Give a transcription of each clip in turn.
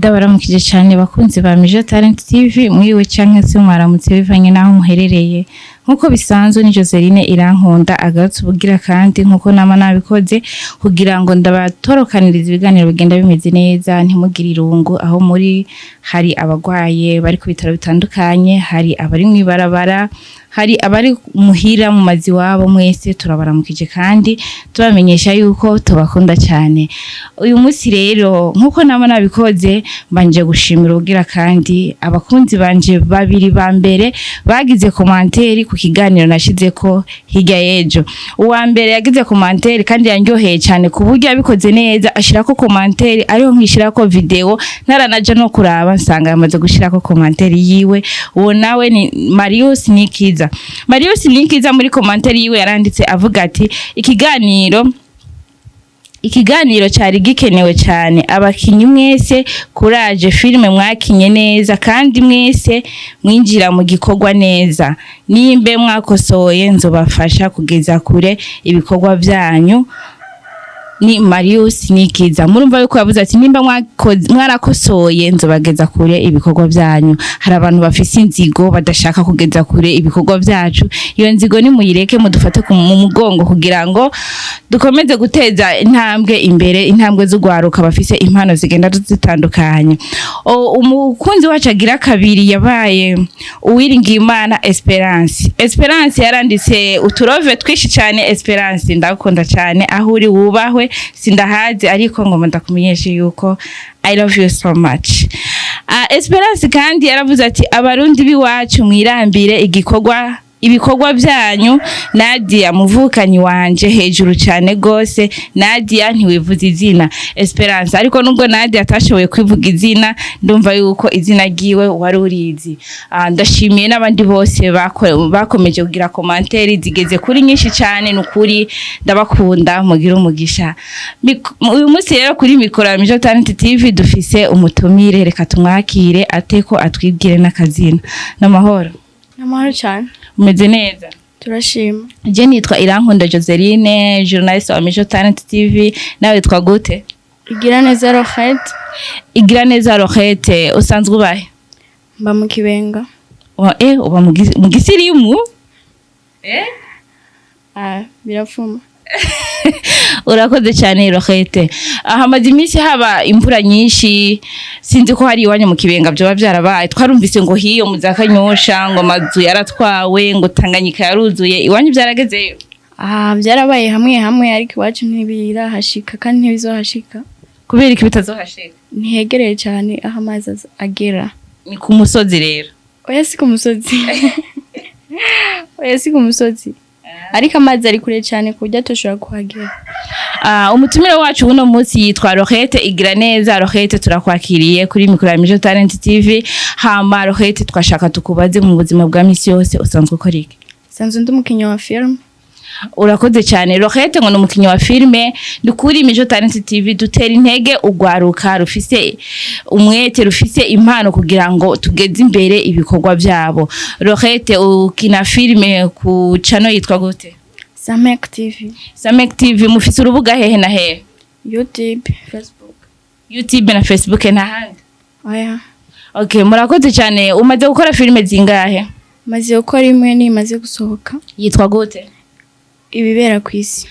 Ndabaramukije cyane bakunzi ba Mijo Talent TV mwiwe canke se mwaramutse bivanye naho muherereye nkuko bisanzwe ni Joseline Irankunda agatse ubugira kandi nkuko nama nabikoze kugira ngo ndabatorokaniriza ibiganiro bigenda bimeze neza ntimugire irungu aho muri hari abagwaye bari ku bitaro bitandukanye hari abari mwibarabara hari abari muhira mu mazi wabo mwese turabaramukije kandi tubamenyesha yuko tubakunda cyane uyu munsi rero nkuko nama nabikoze banje gushimira ubugira kandi abakunzi banje babiri ba mbere bagize commentaire ku kiganiro nashize ko hirya yejo uwa mbere yagize commentaire kandi yanyoheye cyane ku buryo yabikoze neza ashirako commentaire ariho nkishirako video naranaje no kuraba nsanga yamaze gushirako commentaire yiwe uwo nawe ni Marius Nikiza Marius Nikiza muri commentaire yiwe yaranditse avuga ati ikiganiro cyari gikenewe cyane abakinyi mwese courage filme mwakinye neza kandi mwese mwinjira mu gikorwa neza nimbe mwakosoye nzobafasha kugeza kure ibikorwa byanyu ni Marius Nikiza murumva yuko yavuze ati nimba mwarakosoye nzobageza kure ibikorwa byanyu hari abantu bafise inzigo badashaka kugeza kure ibikorwa byacu iyo nzigo ni muyireke mudufate mu mugongo kugira ngo dukomeze guteza intambwe imbere intambwe z'ugwaruka bafise impano zigenda zitandukanye umukunzi wacu agira kabiri yabaye Uwiringiyimana Esperance yaranditse uturove twishi cyane Esperance ndakunda cyane aho uri wubahwe sindahazi ariko ngo ndakumenyesha yuko I love you so much. Esperance kandi yaravuze ati abarundi biwacu mwirambire ibikorwa byanyu Nadia muvukanyi wanje hejuru cyane gose Nadia ntiwivuza izina Esperance ariko nubwo Nadia atashoboye kwivuga izina ndumva yuko izina giwe wari urizi ndashimiye n'abandi bose bakomeje kugira commentaire zigeze kuri nyinshi cyane nukuri ndabakunda mugira umugisha uyu munsi rero kuri mikoro ya Mijo Talent TV dufise umutumire reka tumwakire ateko atwibwire n'akazina n'amahoro cyane umeze neza turashima je nitwa Irankunda Joseline journaliste wa Mijo Talent TV nawe witwa gute Igiraneza Rohette usanzwe ubahe mba mu Kibenga uba mu Gisirimu birafuma urakoze cyane Rohette hamaze iminsi haba imvura nyinshi sinzi ko hari iwanyu mu Kibenga byo byarabaye twarumvise ngo hiyo muzakanyosha ngo mazu yaratwawe ngo Tanganyika yaruzuye iwanyu byaragezeyo byarabaye hamwe ariko iwacu ntibirahashika kandi ntibizohashika kubera iki bitazohashika ntihegereye cyane aho amazi agera ni ku musozi rero oya si ku musozi ariko amazi ari kure cyane kujya tushobora kuhagera umutumire wacu uno munsi yitwa Rohette Igiraneza Rohette turakwakiriye kuri mikoro ya Mijo Talent TV hama Rohette twashaka tukubaze mu buzima bwa misi yose usanzwe ukora iki sanzwe ndumukinyo wa film urakoze cyane Rohette ngo numukinyo wa filme dukuri Mijo Talent TV dutera intege ugwaruka rufise umwete rufise impano kugira ngo tugeze imbere ibikorwa byabo Rohette ukina filme ku channel yitwa gute Samek TV mufise urubuga hehe na hehe YouTube na Facebook na handi oya okay murakoze cyane umaze gukora filme zingahe maze gukora imwe ni maze gusohoka yitwa gute ibibera kwisi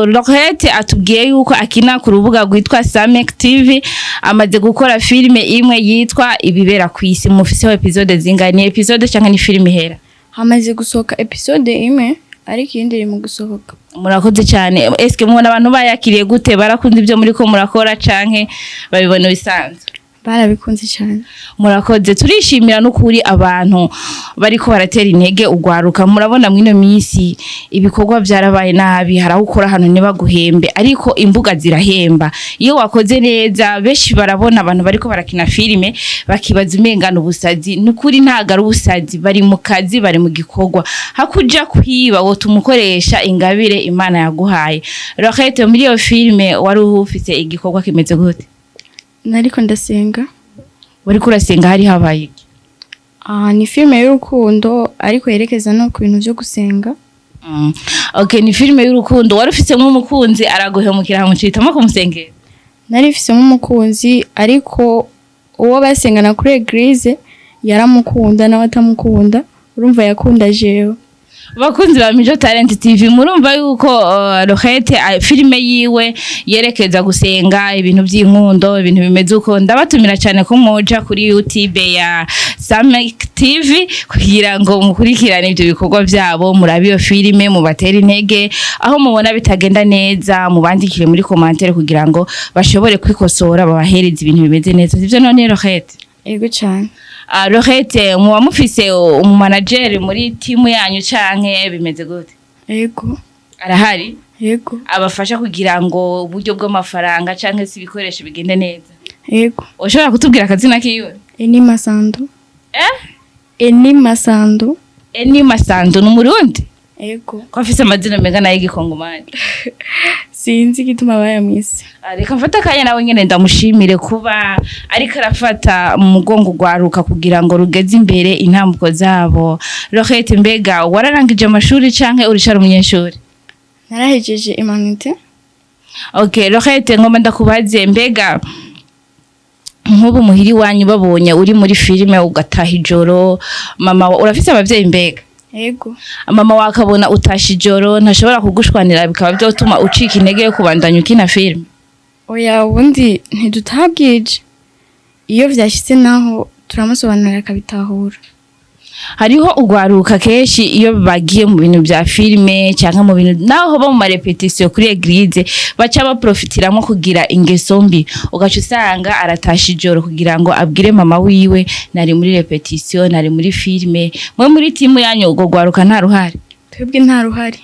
Rohette atubwiye yuko akina ku rubuga rwitwa Samek TV amaze gukora filme imwe yitwa ibibera kwisi mufise episode zingahe ni episode cyangwa ni filme ihera hamaze gusohoka episode imwe ariko iyindi iri mu gusohoka murakoze cyane eske mubona abantu bayakiriye gute barakunze ibyo muri ko murakora canke babibona bisanzwe barabikunze cyane murakoze turishimira n'ukuri abantu bariko baratera intege ugwaruka murabona mwino misi ibikorwa byarabaye nabi harawukora hano nibaguhembe ariko imbuga zirahemba iyo wakoze neza beshi barabona abantu bariko barakina filme bakibaza umengano ubusazi n'ukuri ntagara ubusazi bari mu kazi bari mu gikorwa hakuja kwiba wo tumukoresha ingabire Imana yaguhaye Rohette muri iyo filme wari ufite igikorwa kimeze gute nariko ndasenga wari kurasenga hari habaye ni filme y'urukundo ariko yerekeza no ku bintu byo gusenga okay ni filme y'urukundo wari ufite nk'umukunzi araguhemukira hamucitamo kumusengera nari mfisemo umukunzi ariko uwo basengana kuri eglise yaramukunda nawe atamukunda urumva yakunda jewe. Bakunzi ba Mijo Talent TV murumva yuko Rohette filime yiwe yerekeza gusenga ibintu by'inkundo ibintu bimeze uko ndabatumira cyane ko mwoja kuri YouTube ya Samek TV kugira ngo mukurikirane ibyo bikorwa byabo murabe iyo filime mubatera intege aho mubona bitagenda neza mubandikire muri commentaire kugira ngo bashobore kwikosora babahereza ibintu bimeze neza sivyo none Rohette. Ego cyane. Rohette muba mufise umumanager muri timu yanyu canke bimeze gute? Ego. Arahari? Ego. Abafasha kugira ngo uburyo bw'amafaranga canke si bikoresho bigende neza? Ego. Ushobora kutubwira akazina kiwe? Enima Sandu. Enima Sandu. Enima Sandu ni Umurundi? Ego. Ko afise amazina mega nayo y'igikongomani. Sinzi gituma bayamwise. Reka mfata kanya nawe nyene ndamushimire kuba ariko arafata mu mugongo gwaruka kugira ngo rugeze imbere intambuko zabo. Rohette mbega wararangije amashuri canke urishara umunyeshuri? Narahejeje imanite. Okay, Rohette ngoma ndakubaze mbega nk'ubu muhiri wanyu babonye uri muri filime ugataha ijoro mama urafise abavyeyi mbega? Ego. Mama wakabona utashi ijoro ntashobora kugushwanira bikaba byotuma ucika intege yo kubandanya ukina filime? Oya ubundi ntidutabwije iyo vyashitse naho turamusobanurira akabitahura. Hariho ugwaruka keshi iyo bagiye mu bintu bya filime cyangwa mu bintu naho ba mu repetition kuri eglise baca baprofitiramo kugira ingeso mbi ugaca usanga aratasha ijoro kugira ngo abwire mama wiwe nari muri repetition nari muri filime mwe muri timu yanyu ugo gwaruka nta ruhari? Twebwe nta ruhari.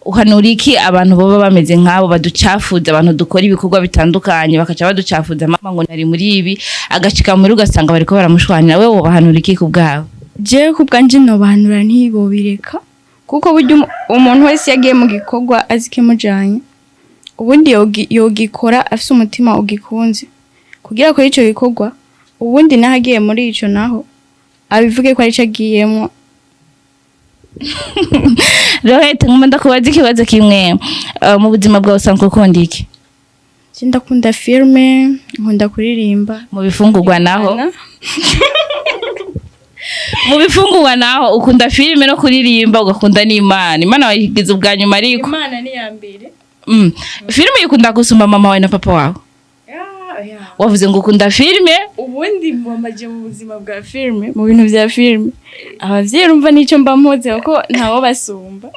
Uhanuriki abantu baba bameze nkabo baducafuza abantu dukora ibikorwa bitandukanye bakaca baducafuza mama ngo nari muri ibi agacika muri ugasanga bariko baramushwanira wewe bahanuriki kubgawe? Je kubganje no bahanura ntibo bireka kuko buryo umuntu wese yagiye mu gikorwa azike mujanye ubundi yogikora afise umutima ugikunze kugira ko ico gikorwa ubundi nahagiye muri ico naho abivuge ko ari cyo agiyemo. Rohette ngoma ndakubaza ikibazo kimwe mu buzima bwawe usanzwe ukunda iki? Ndakunda filme nkunda kuririmba. Mu bifungurwa naho mu bifungurwa naho ukunda filime no kuririmba ugakunda n'Imana. Imana wayigize ubwa nyuma ariko Imana ni ya mbere. Filime yikunda gusumba mama wawe na papa wawe? Wavuze ngo ukunda filime ubundi mbamaje mu buzima bwa filme mu bintu bya filme abavyeyi urumva nico mba mpoze ko ntawo basumba.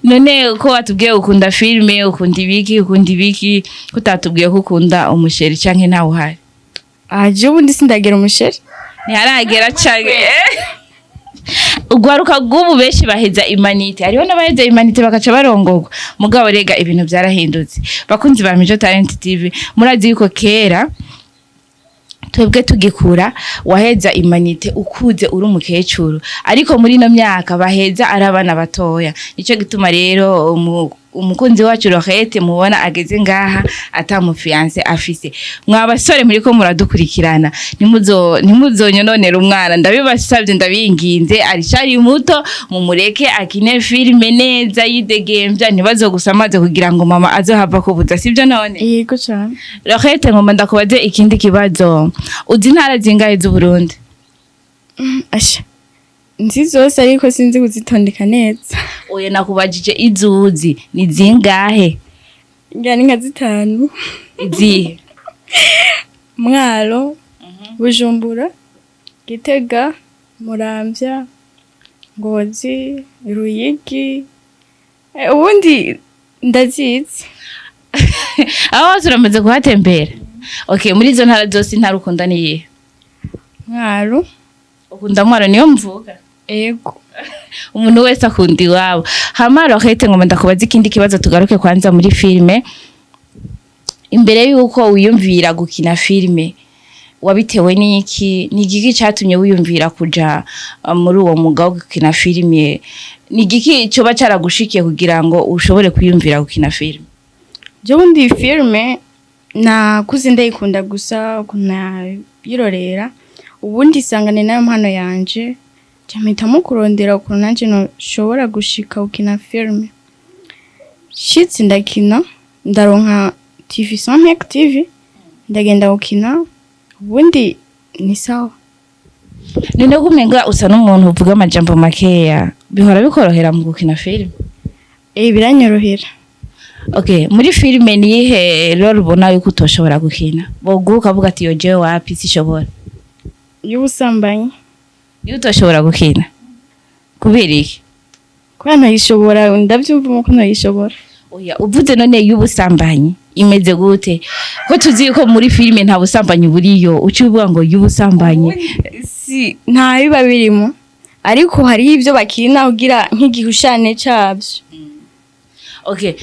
None ko watubwiye ukunda filime ukunda ibiki kutatubwiye ko ukunda umusheri canke ntawe uhari? Je ubundi sindagera umusheri ntiharagera canke ugwaruka gubu beshi baheza imanite hariho n'abaheza imanite bakaca barongorwa mugabo rega ibintu byarahindutse. Bakunzi ba Mijo Talent TV murazi yuko kera twebwe tugikura waheza imanite ukuze uri umukecuru ariko muri no myaka baheza arabana batoya nico gituma rero umukunzi wacu Rohette mubona ageze ngaha atamufiance afise. Mwabasore muri ko muradukurikirana nimuzonyononera umwana ndabibasabye ndabinginze arishari muto mumureke akine filime neza yidegembya ntibazogusamaze kugira ngo mama azohava kubuza sivyo none? Yego cyane. Rohette ngoma ndakubaze ikindi kibazo uzi ntara zingahe z'u Burundi? Asha nzi zose ariko sinzi kuzitondeka neza. Oya nakubajije izuzi ni zingahe? Ngani nka 5. Izihe? Mwaro, Bujumbura, Gitega, Muramvya, Ngozi, Ruyigi. Ubundi ndazizi. Aho turamaze kuhatembera. Okay, muri zo ntara zose ntarukunda niye? Mwaro. Ukunda Mwaro niyo mvuga? Ego. Umuntu wese akunda iwabo. Hama Rohette ngoma ndakubaza ikindi kibazo tugaruke kwanza muri filime. Imbere yuko wiyumvira gukina filime wabitewe n'iki? Ni igiki cyatumye wiyumvira kuja muri uwo mwuga wo gukina filime? Ni igiki cyo bacaragushikiye kugira ngo ushobore kwiyumvira gukina filime? Je undi filime nakuze ndayikunda gusa kuna birorera ubundi sangane nayo mpano yanje cyamita kurondera ukuntu nanje no shobora gushika ukina filme shitsi ndakina ndaronka TV Samek TV ndagenda gukina ubundi ni sawa. none kumenga usa n'umuntu uvuga amajambo makeya bihora bikorohera mu gukina filime? Biranyorohera. Okay, muri filime nihe rero ubona yuko utoshobora gukina boguka uvuga ati yo jewe wapi sishobora? Y'ubusambanyi. Iyo utoshobora gukina kubera iki? Kubera ntayishobora, ndavyumva uko ntayishobora. Oya, uvuze none y'ubusambanyi imeze gute? Ko tuzi yuko muri filime nta busambanyi buriyo, uci uvuga ngo y'ubusambanyi Si nta biba birimo, ariko hari ivyo bakina kugira nk'igihushane cabyo. Okay,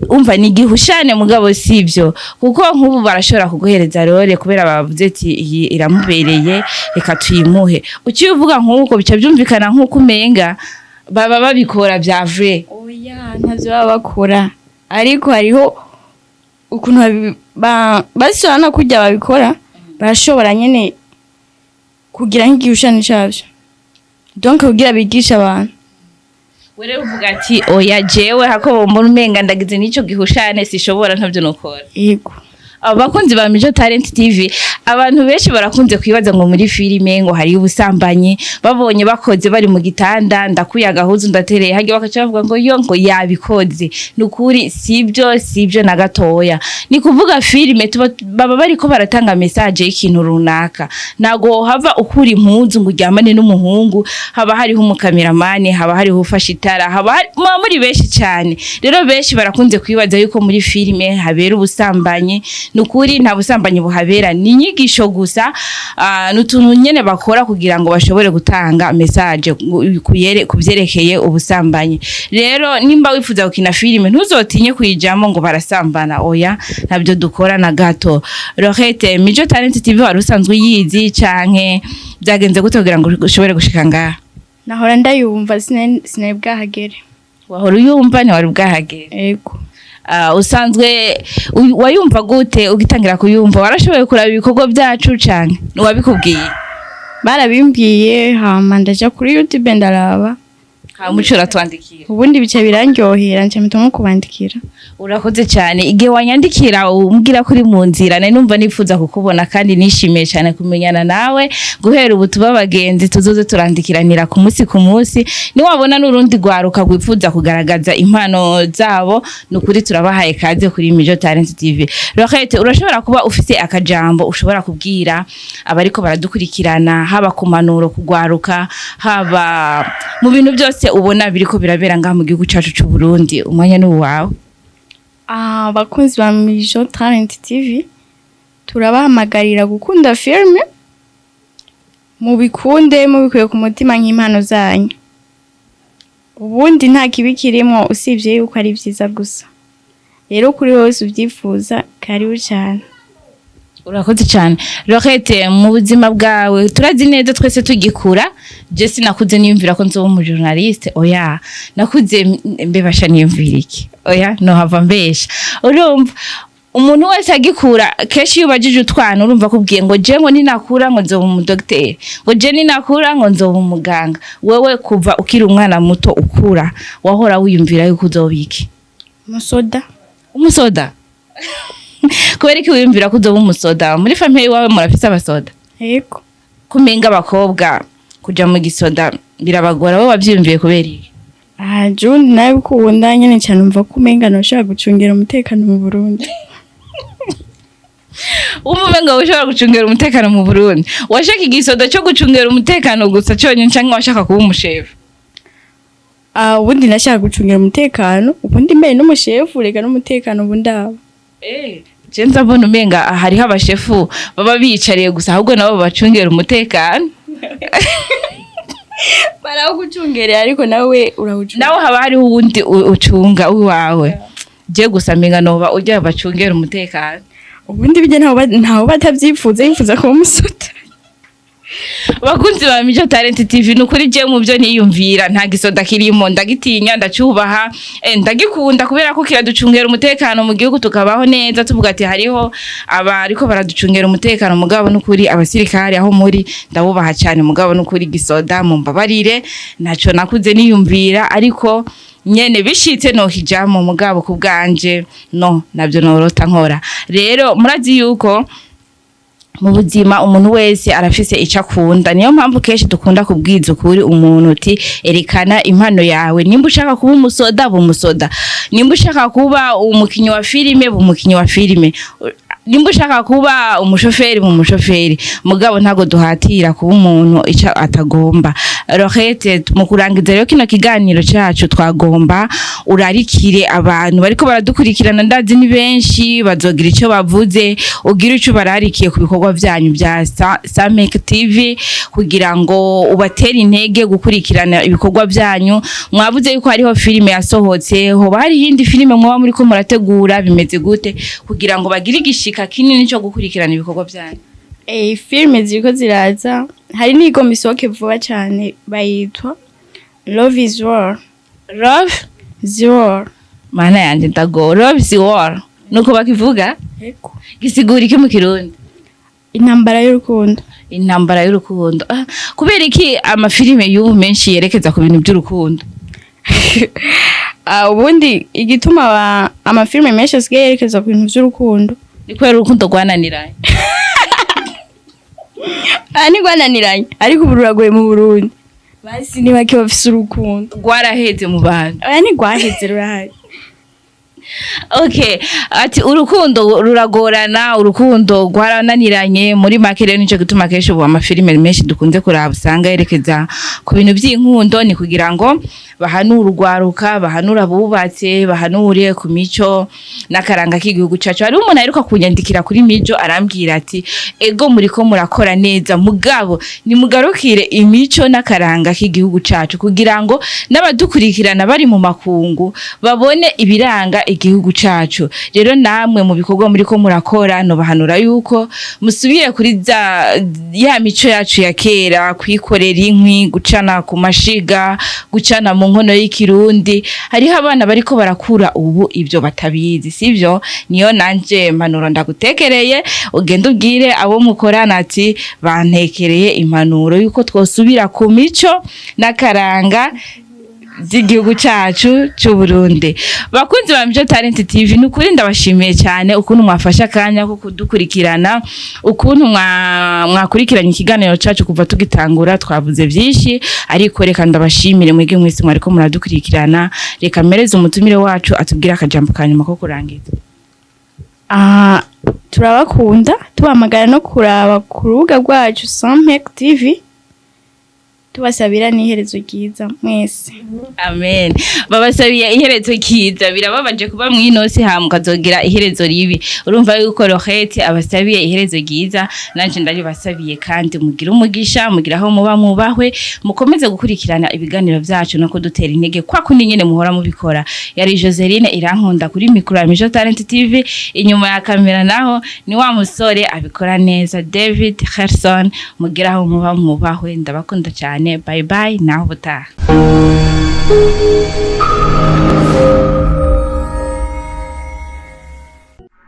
umva ni gihushane mugabo sivyo kuko nk'ubu barashobora kuguhereza role kubera bavuze ati iyi iramubereye reka tuyimuhe. Uci uvuga nk'uko bica byumvikana nk'uko umenga baba babikora bya vrai. Oya, ntavyo baba bakora, ariko hariho ukuntu bashobora no kurya babikora, barashobora nyene kugira nk'igihushane cabyo, donc kugira bigisha abantu. Were uvuga ati oya jewe hako mbona umenga ndagize nico gihushane sishobora ntavyo nokora. Yego. Abakunzi ba Mijo Talent TV abantu benshi barakunze kwibaza ngo muri filime ngo hari ubusambanyi, babonye bakoze bari mu gitanda ndakuyaga huzu ndatereye hage bakaca bavuga ngo yo ngo yabikoze. Nukuri sivyo na gatoya. Ni kuvuga filime baba bariko baratanga message y'ikintu runaka. Nago hava ukuri impuzu ngo uryamane n'umuhungu, haba hariho umukameramani, haba hariho ufasha itara, haba muri benshi cyane. Rero benshi barakunze kwibaza yuko muri filime habera ubusambanyi. Nukuri nta busambanyi buhabera, ni inyigisho gusa n'utuntu nyene bakora kugira ngo bashobore gutanga message kuvyerekeye ubusambanyi. Rero nimba wifuza gukina filime ntuzotinye kuyijamo ngo barasambana, oya ntabyo dukora na gato. Rohete, Mijo Talent TV wari usanzwe yizi canke byagenze gute kugira ngo ushobore gushika ngaha? Nahora ndayumva sinari bwahagere. Wahora uyumva ni wari bwahagere? Yego. Usanzwe wayumva gute ugitangira kuyumva? Warashoboye kuraba ibikorwa byacu canke wabikubwiye? Barabimbwiye hama ndaja kuri YouTube ndaraba. Mucura twandikira. Ubundi bice birandyohera nce mpitamo kubandikira. Urakoze cyane. Igihe wanyandikira umbwira kuri mu nzira nari numva nifuza kukubona kandi nishimiye cyane kumenyana nawe. Guhera ubu tuba bagenzi tuzoze turandikiranira ku munsi. Ni wabona n'urundi gwaruka gwifuza kugaragaza impano zabo nukuri turabahaye kaze kuri Mijo Talent TV. Rohete, urashobora kuba ufite akajambo ushobora kubwira abariko baradukurikirana haba kumanuro kugwaruka haba mu bintu byose ubona biriko birabera ngaha mu gihugu cacu c'u Burundi, umwanya ni wawe. Bakunzi ba Mijo Talent TV turabahamagarira gukunda filme, mubikunde mubikuye ku mutima nk'impano zanyu. Ubundi nta kibi kirimo usibye yuko ari byiza gusa. Rero kuri wose ubyifuza karibu cyane. Urakoze cyane. Rohete, mu buzima bwawe turazi neza twese tugikura, je sinakuze niyumvira ko nzoba mu journaliste, oya nakuze mbebasha niyumvira iki, oya no hava mbesha. Urumva umuntu wese agikura keshi yubajije utwana urumva kubwiye ngo je ngo ninakura ngo nzoba mu docteur, ngo je ninakura ngo nzoba umuganga. Wewe kuva ukiri umwana muto ukura wahora wiyumvira yuko uzoba iki? Umusoda. Kubera iki wiyumvira ko uzoba umusoda? Muri famille wawe murafise abasoda? Yego. Kumenga abakobwa kuja mu gisoda birabagora, wowe wavyiyumviye kubera iki? June nawe ukunda nyene cyane umva ko umenga noshaka gucungera umutekano mu Burundi. Umumenga ushobora gucungera umutekano mu Burundi? Washaka igisoda cyo gucungera umutekano gusa cyonyine canke washaka kuba umushefu? Ubundi nashaka gucungera umutekano, ubundi mbere n'umushefu rega n'umutekano bundaba. Je nzabona umenga hariho abashefu baba bicariye gusa ahubwo nabo bacungera umutekano. Baragucungerera ariko nawe urawucunga. Nawe haba hariho uwundi ucunga uwawe. Je gusa menga noba ujya bacungera umutekano. Ubundi bije ntaho batavyifuza yifuza ko umusoda. Bakunzi ba Mijo Talent TV nukuri je mu byo niyumvira nta gisoda kirimo, ndagitinya ndacubaha ndagikunda kubera ko kiraducungera umutekano mu gihugu tukabaho neza, tuvuga ati hariho abariko baraducungera umutekano mugabo nukuri abasirikare aho muri ndabubaha cyane mugabo nukuri gisoda mu mbabarire naco nakuze niyumvira, ariko nyene bishitse no hijamo mugabo kubganje no nabyo norota nkora. Rero murazi yuko mu buzima umuntu wese arafise icyo akunda, niyo mpamvu kenshi dukunda kubwiza ukuri umuntu uti erekana impano yawe, nimba ushaka kuba umusoda bumusoda, nimba ushaka kuba umukinyi wa filime bumukinyi wa filime, nimba ushaka kuba umushoferi mu mushoferi, mugabo ntago duhatira kuba umuntu icyo atagomba. Rohete mu kurangiza rero kino kiganiro cyacu twagomba urarikire abantu bariko baradukurikirana, ndazi ni benshi bazogira icyo bavuze, ugira icyo bararikiye ku bikorwa byanyu bya Samek TV kugira ngo ubatere intege gukurikirana ibikorwa byanyu. Mwavuze yuko hariho filime yasohotse, ho bari yindi filime mwaba muri ko murategura, bimeze gute kugira ngo bagire igishika kinini cyo gukurikirana ibikorwa byanyu? Filime ziriko ziraza, hari n'igomba isohoke vuba cyane bayitwa Love is War. Love is War. Mana yanje ndago Love is War. Nuko bakivuga? Eko. Gisigura iki mu Kirundi? Intambara y'urukundo. Intambara y'urukundo. Kubera iki amafilime y'ubu menshi yerekeza ku bintu by'urukundo? Ubundi igituma amafilime menshi asigaye yerekeza ku bintu by'urukundo ni kubera urukundo rwananiranye. Ni rwananiranye ariko ubu ruragoye mu Burundi, basi ni bake bafise urukundo. Rwaraheze mu bantu. Ni rwaheze rurahari. Okay, ati urukundo ruragorana, urukundo rwarananiranye, muri make rero nico gituma kesho ubu amafilime menshi dukunze kuraba usanga yerekeza ku bintu by'inkundo, ni kugira ngo bahanura urwaruka, bahanura abubatse, bahanure ku mico n'akaranga k'igihugu cyacu. Hari umuntu aheruka kunyandikira kuri Mijo arambwira ati ego muriko murakora neza, mugabo ni mugarukire imico n'akaranga k'igihugu cyacu kugira ngo n'abadukurikirana bari mu makungu babone ibiranga igihugu cyacu. Rero namwe mu bikorwa muri ko murakora no bahanura yuko musubire kuri ya mico yacu ya kera, kwikorera inkwi, gucana ku mashiga, gucana mu nkono y'ikirundi. Hariho abana bariko barakura ubu ibyo batabizi, sivyo? Niyo nanje impanuro ndagutekereye, ugenda ubwire abo mukorana ati bantekereye impanuro yuko twosubira ku mico n'akaranga z'igihugu cyacu cy'u Burundi. Bakunzi ba Mijo Talent TV, nukuri ndabashimiye cyane ukuntu mwafasha akanya ko kudukurikirana, ukuntu mwakurikiranye ikiganiro cyacu kuva tugitangura. Twavuze byinshi ariko reka ndabashimire mwege mwese mwariko muradukurikirana. Reka mereze umutumire wacu atubwira akajambo kanyuma ko kurangiza. Turabakunda, tubamagara no kuraba ku rubuga rwacu Samek TV. Tubasabira n'iherezo ryiza mwese. Amen. Babasabiye iherezo ryiza, birababaje kuba mwinose hamukazogera iherezo ribi. Urumva yuko Rohete abasabiye iherezo ryiza, nanje ndaribasabiye kandi mugira umugisha, mugira aho muba mubahwe, mukomeze gukurikirana ibiganiro byacu no kudutera intege kwa kundi nyene muhora mubikora. Yari Joseline Irankunda kuri mikro ya Mijo Talent TV, inyuma ya kamera naho ni wa musore abikora neza David Gerson. Mugira aho muba mubahwe, ndabakunda cyane. Bye bye, naho butaha.